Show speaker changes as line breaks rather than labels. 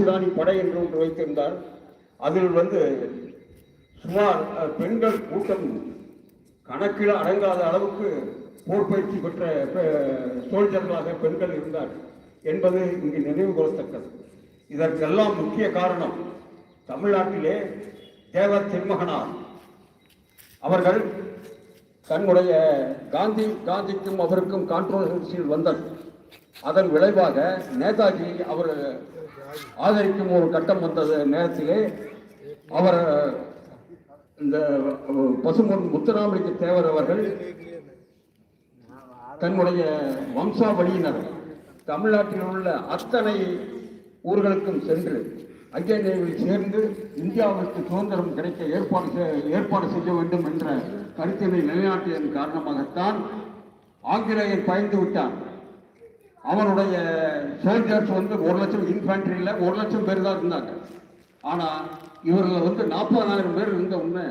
ராணி படை என்று ஒன்று வைத்திருந்தார். அதில் சுமார் பெண்கள் கூட்டம் கணக்கில் அடங்காத அளவுக்கு போர் பயிற்சி பெற்ற சோல்ஜர்களாக பெண்கள் இருந்தார் என்பது இங்கு நினைவு கூறத்தக்கது. இதற்கெல்லாம் முக்கிய காரணம் தமிழ்நாட்டிலே தேவர் திருமகனார் அவர்கள் தன்னுடைய காந்திக்கும் அவருக்கும் கான்ட்ரோவர்சியில் வந்தது. அதன் விளைவாக நேதாஜி அவர் ஆதரிக்கும் ஒரு கட்டம் வந்தது நேரத்திலே அவர் இந்த பசும்பொன் முத்துராமலிங்க தேவர் அவர்கள் தன்னுடைய வம்சாவளியினர் தமிழ்நாட்டில் உள்ள அத்தனை ஊர்களுக்கும் சென்று ஐஎன்ஏவில் சேர்ந்து இந்தியாவிற்கு சுதந்திரம் கிடைக்க ஏற்பாடு செய்ய வேண்டும் என்ற கருத்தினை நிலைநாட்டியதன் காரணமாகத்தான் ஆங்கிலேயன் பயந்து விட்டான். அவனுடைய சோல்ஜர்ஸ் 1 லட்சம் இன்ஃபேண்ட்ரியில் 1 லட்சம் பேர் தான் இருந்தாங்க. ஆனால் இவர்கள் 40,000 பேர் இருந்த உடனே